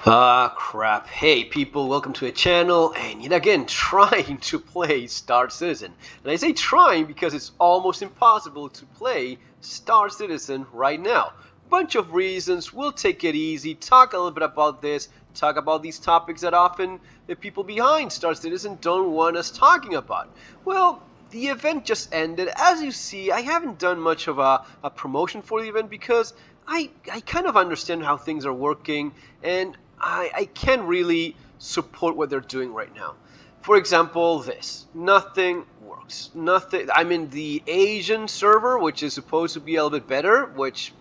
Ah, crap. Hey, people, welcome to the channel, and yet again, trying to play Star Citizen. And I say trying because it's almost impossible to play Star Citizen right now. Bunch of reasons, we'll take it easy, talk a little bit about this, talk about these topics that often the people behind Star Citizen don't want us talking about. Well, the event just ended. As you see, I haven't done much of a promotion for the event because I kind of understand how things are working, and I can't really support what they're doing right now. For example, this. Nothing works. Nothing. I'm in the Asian server, which is supposed to be a little bit better, which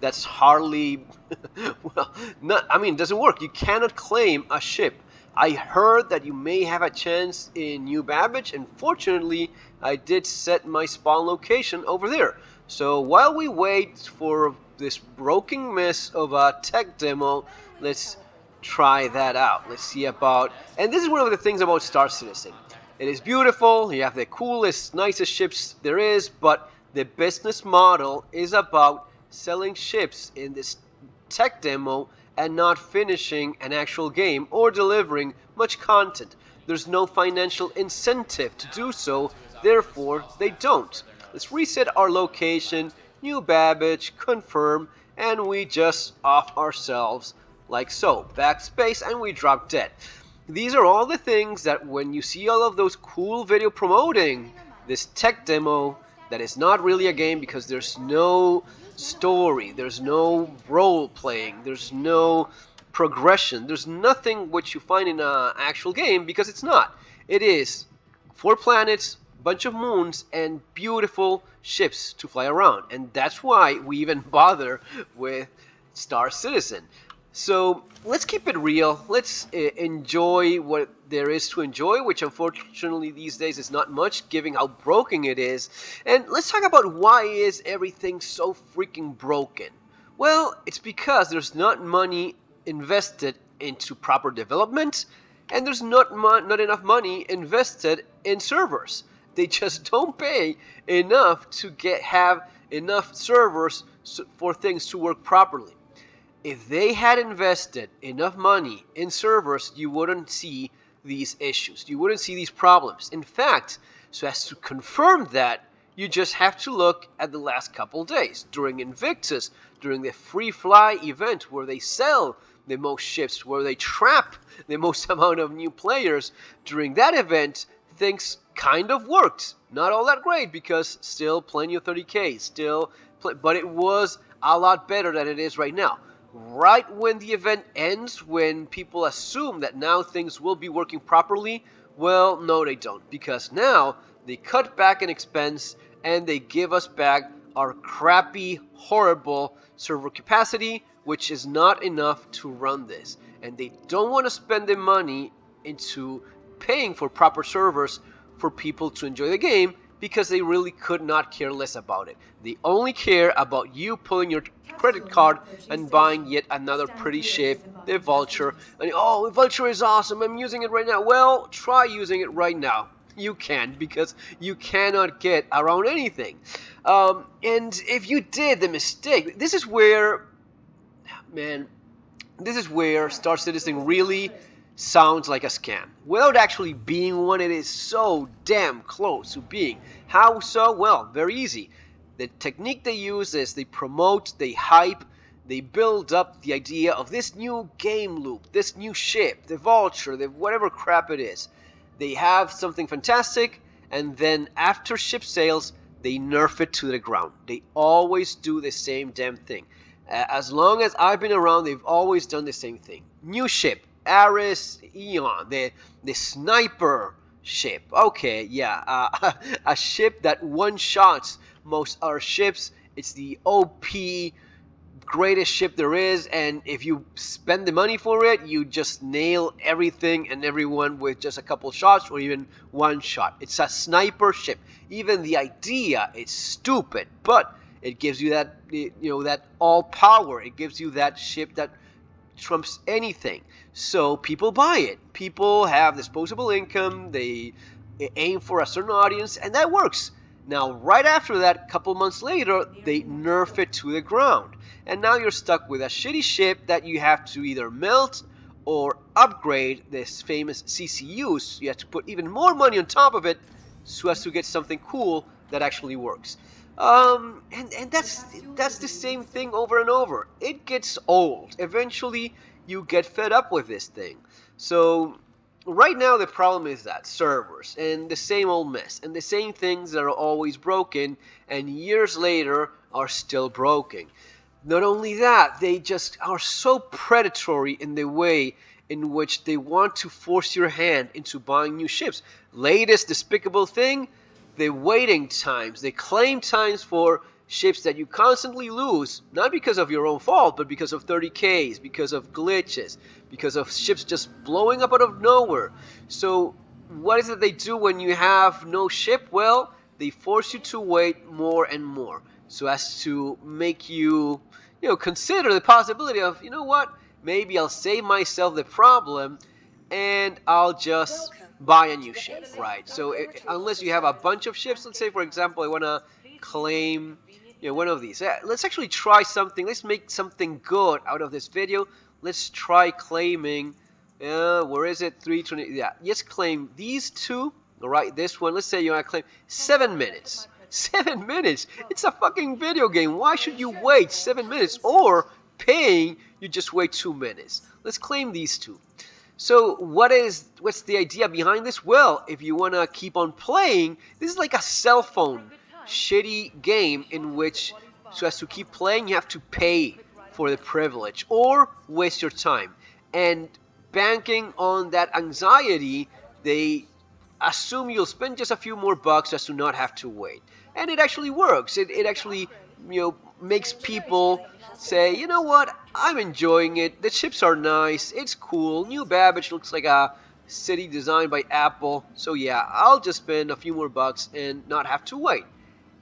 that's hardly, well, it doesn't work. You cannot claim a ship. I heard that you may have a chance in New Babbage, and fortunately, I did set my spawn location over there. So while we wait for this broken mess of a tech demo, let's try that out. Let's see about, and this is one of the things about Star Citizen. It is beautiful, you have the coolest, nicest ships there is, but the business model is about selling ships in this tech demo and not finishing an actual game or delivering much content. There's no financial incentive to do so, therefore they don't. Let's reset our location, New Babbage, confirm, and we just off ourselves like so. Backspace, and we drop dead. These are all the things that when you see all of those cool video promoting this tech demo that is not really a game because there's no story, there's no role playing, there's no progression, there's nothing which you find in an actual game because it's not. It is 4 planets, bunch of moons, and beautiful ships to fly around, and that's why we even bother with Star Citizen. So let's keep it real. Let's enjoy what there is to enjoy, which unfortunately these days is not much, given how broken it is. And let's talk about why is everything so freaking broken. Well, it's because there's not money invested into proper development, and there's not enough money invested in servers. They just don't pay enough to have enough servers for things to work properly. If they had invested enough money in servers, you wouldn't see these issues. You wouldn't see these problems. In fact, so as to confirm that, you just have to look at the last couple days. During Invictus, during the Free Fly event where they sell the most ships, where they trap the most amount of new players, during that event, things kind of worked. Not all that great because still plenty of 30K, but it was a lot better than it is right now. Right when the event ends, when people assume that now things will be working properly, well, no they don't, because now they cut back an expense and they give us back our crappy, horrible server capacity, which is not enough to run this. And they don't want to spend the money into paying for proper servers for people to enjoy the game, because they really could not care less about it. They only care about you pulling your credit card and buying yet another pretty ship, the Vulture. And oh, the Vulture is awesome, I'm using it right now. Well, try using it right now. You can't, because you cannot get around anything. And if you did the mistake, this is where Star Citizen really sounds like a scam. Without actually being one, it is so damn close to being. How so? Well, very easy. The technique they use is they promote, they hype, they build up the idea of this new game loop, this new ship, the Vulture, the whatever crap it is. They have something fantastic, and then after ship sales, they nerf it to the ground. They always do the same damn thing. As long as I've been around, they've always done the same thing. New ship, Ares Eon, the sniper ship. Okay, yeah, a ship that one-shots most other ships. It's the OP greatest ship there is, and if you spend the money for it, you just nail everything and everyone with just a couple shots or even one shot. It's a sniper ship. Even the idea is stupid, but it gives you that, that all power. It gives you that ship that trumps anything. So people buy it. People have disposable income. They aim for a certain audience, and that works. Now, right after that, a couple months later, they nerf it to the ground. And now you're stuck with a shitty ship that you have to either melt or upgrade this famous CCUs. You have to put even more money on top of it so as to get something cool that actually works. And that's the same thing over and over. It gets old. Eventually, you get fed up with this thing. So right now the problem is that servers and the same old mess and the same things that are always broken and years later are still broken. Not only that, they just are so predatory in the way in which they want to force your hand into buying new ships. Latest despicable thing, the waiting times, the claim times for ships that you constantly lose, not because of your own fault, but because of 30Ks, because of glitches, because of ships just blowing up out of nowhere. So what is it they do when you have no ship? Well, they force you to wait more and more so as to make you, consider the possibility of, you know what, maybe I'll save myself the problem and I'll just buy a new ship, right? So unless you have a bunch of ships, let's say for example I want to claim one of these. Let's actually try something. Let's make something good out of this video. Let's try claiming, where is it, 320, yeah, let's claim these two, alright, this one. Let's say you want to claim 7 minutes. 7 minutes? It's a fucking video game. Why should you wait 7 minutes? Or paying, you just wait 2 minutes. Let's claim these two. So what's the idea behind this? Well, if you want to keep on playing, this is like a cell phone shitty game in which, so as to keep playing, you have to pay for the privilege or waste your time. And banking on that anxiety, they assume you'll spend just a few more bucks as to not have to wait. And it actually works. It actually, makes people say, you know what, I'm enjoying it. The chips are nice. It's cool. New Babbage looks like a city designed by Apple. So yeah, I'll just spend a few more bucks and not have to wait.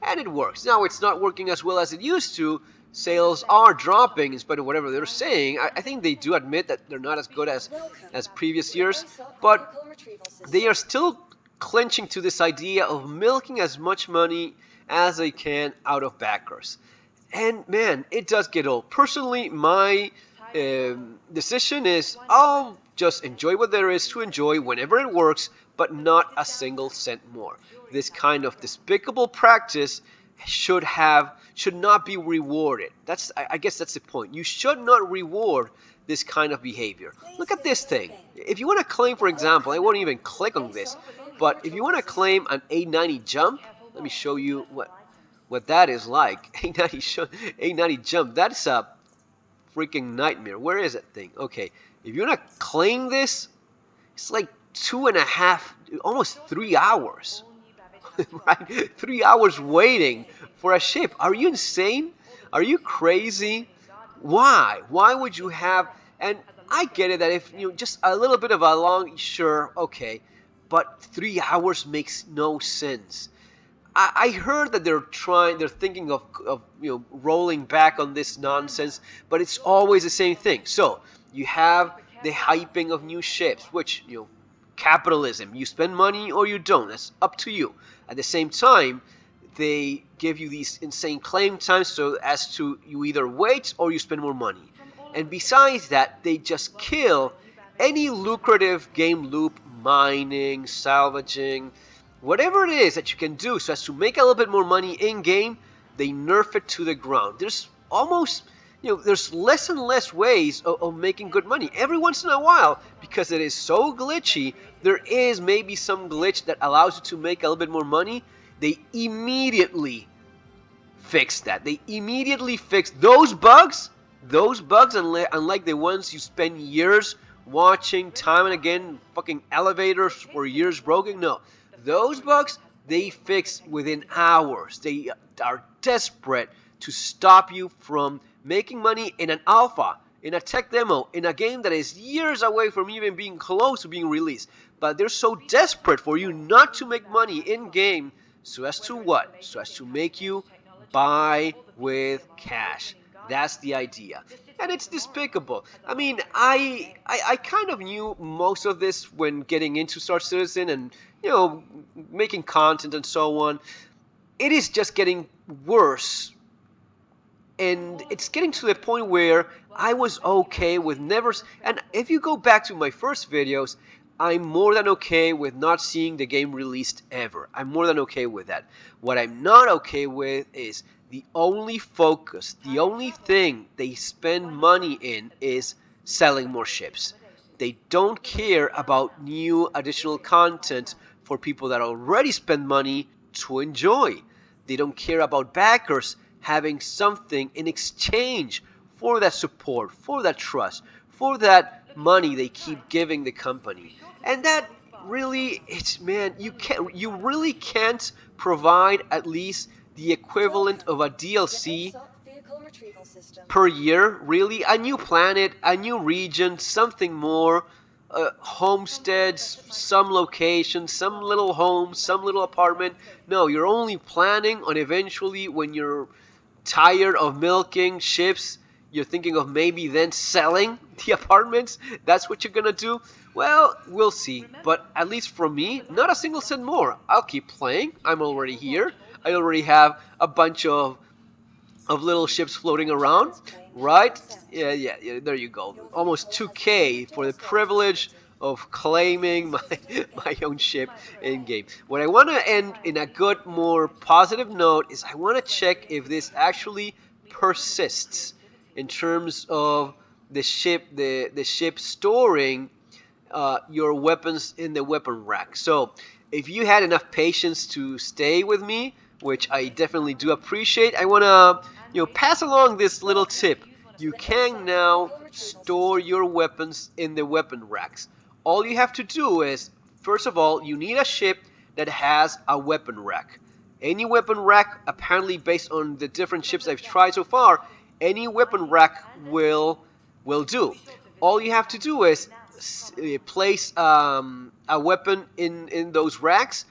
And it works. Now, it's not working as well as it used to. Sales are dropping in spite of whatever they're saying. I think they do admit that they're not as good as previous years. But they are still clenching to this idea of milking as much money as they can out of backers. And man, it does get old. Personally, my decision is I'll just enjoy what there is to enjoy whenever it works, but not a single cent more. This kind of despicable practice should not be rewarded. I guess that's the point. You should not reward this kind of behavior. Look at this thing. If you want to claim, for example, I won't even click on this, but if you want to claim an 890 jump, let me show you what that is like. 890 jump, that's a freaking nightmare. Where is that thing? Okay, if you want to claim this, it's like 2.5, almost 3 hours. Right? 3 hours waiting for a ship. Are you insane? Are you crazy? Why? Why would you have... And I get it that if just a little bit of a long... Sure, okay. But 3 hours makes no sense. I heard that they're thinking of rolling back on this nonsense, but it's always the same thing. So you have the hyping of new ships, which capitalism. You spend money or you don't. That's up to you. At the same time, they give you these insane claim times so as to you either wait or you spend more money. And besides that, they just kill any lucrative game loop, mining, salvaging, whatever it is that you can do so as to make a little bit more money in-game, they nerf it to the ground. There's almost, there's less and less ways of making good money. Every once in a while, because it is so glitchy, there is maybe some glitch that allows you to make a little bit more money. They immediately fix that. They immediately fix those bugs, unlike the ones you spend years watching time and again, fucking elevators for years broken. No. Those bugs, they fix within hours. They are desperate to stop you from making money in an alpha, in a tech demo, in a game that is years away from even being close to being released. But they're so desperate for you not to make money in-game so as to what? So as to make you buy with cash. That's the idea. And it's despicable. I mean, I kind of knew most of this when getting into Star Citizen and, making content and so on. It is just getting worse. And it's getting to the point where I was okay with never, and if you go back to my first videos, I'm more than okay with not seeing the game released ever. I'm more than okay with that. What I'm not okay with is the only focus, the only thing they spend money in is selling more ships. They don't care about new additional content for people that already spend money to enjoy. They don't care about backers having something in exchange for that support, for that trust, for that money they keep giving the company. And that really, it's, man, you really can't provide at least the equivalent of a DLC per year, really. A new planet, a new region, something more, homesteads, some location, some little home, some little apartment. No, you're only planning on eventually, when you're tired of milking ships, you're thinking of maybe then selling the apartments. That's what you're gonna do. Well, we'll see. But at least from me, not a single cent more. I'll keep playing. I'm already here. I already have a bunch of little ships floating around, right? Yeah, there you go. Almost 2K for the privilege of claiming my own ship in game. What I want to end in a good, more positive note is I want to check if this actually persists in terms of the ship storing your weapons in the weapon rack. So if you had enough patience to stay with me, which I definitely do appreciate, I want to pass along this little tip. You can now store your weapons in the weapon racks. All you have to do is, first of all, you need a ship that has a weapon rack. Any weapon rack, apparently based on the different ships I've tried so far, any weapon rack will do. All you have to do is place a weapon in those racks,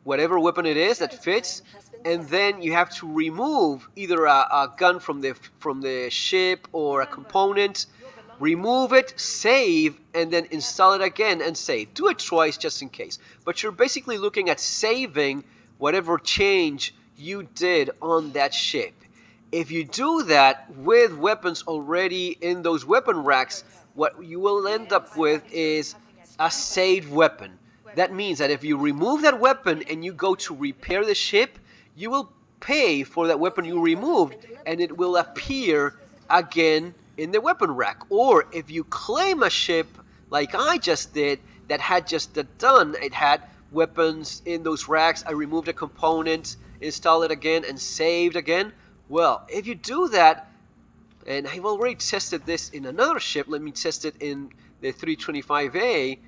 whatever weapon it is that fits, and then you have to remove either a gun from the ship or a component, remove it, save, and then install it again and save. Do it twice just in case. But you're basically looking at saving whatever change you did on that ship. If you do that with weapons already in those weapon racks, what you will end up with is a saved weapon. That means that if you remove that weapon and you go to repair the ship, you will pay for that weapon you removed, and it will appear again in the weapon rack. Or if you claim a ship like I just did that had just done, it had weapons in those racks, I removed a component, installed it again, and saved again. Well, if you do that, and I've already tested this in another ship, let me test it in the 325A,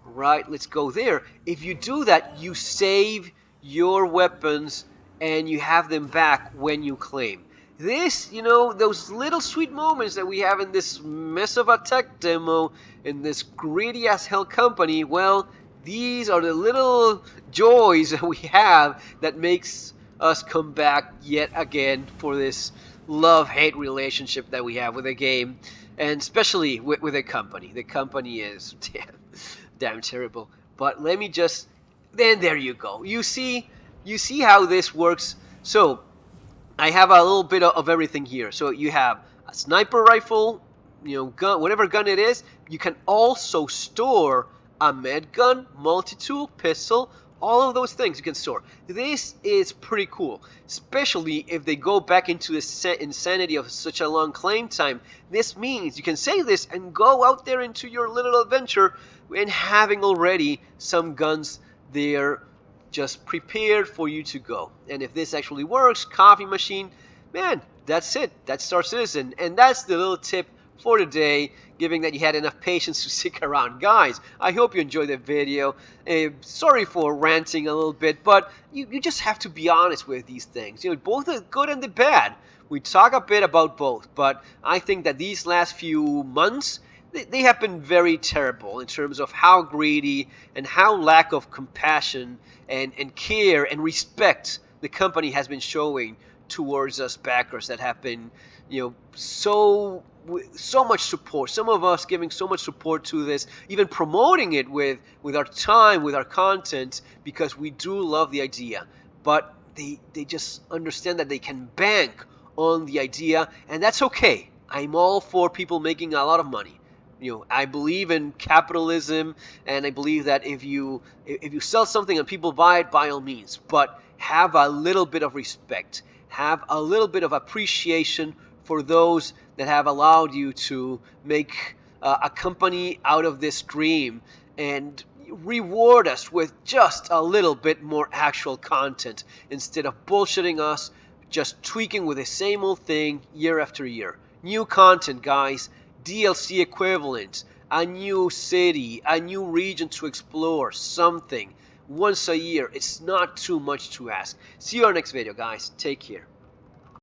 right, let's go there. If you do that, you save your weapons and you have them back when you claim. This, those little sweet moments that we have in this mess of a tech demo in this greedy as hell company, well, these are the little joys that we have that makes us come back yet again for this love-hate relationship that we have with the game, and especially with the company. The company is damn terrible. But let me just, then there you go. You see how this works. So I have a little bit of everything here. So you have a sniper rifle, gun, whatever gun it is. You can also store a med gun, multi-tool, pistol, all of those things you can store. This is pretty cool, especially if they go back into the insanity of such a long claim time. This means you can save this and go out there into your little adventure and having already some guns there just prepared for you to go. And if this actually works, coffee machine, man, that's it. That's Star Citizen. And that's the little tip for today, giving that you had enough patience to stick around. Guys, I hope you enjoyed the video. Sorry for ranting a little bit, but you just have to be honest with these things. Both the good and the bad. We talk a bit about both, but I think that these last few months, they have been very terrible in terms of how greedy and how lack of compassion and care and respect the company has been showing towards us backers that have been, so much support. Some of us giving so much support to this, even promoting it with our time, with our content, because we do love the idea. But they just understand that they can bank on the idea, and that's okay. I'm all for people making a lot of money. You know, I believe in capitalism, and I believe that if you sell something and people buy it, by all means, but have a little bit of respect, have a little bit of appreciation for those that have allowed you to make a company out of this dream, and reward us with just a little bit more actual content instead of bullshitting us, just tweaking with the same old thing year after year. New content, guys, DLC equivalents, a new city, a new region to explore, something once a year. It's not too much to ask. See you on our next video, guys. Take care.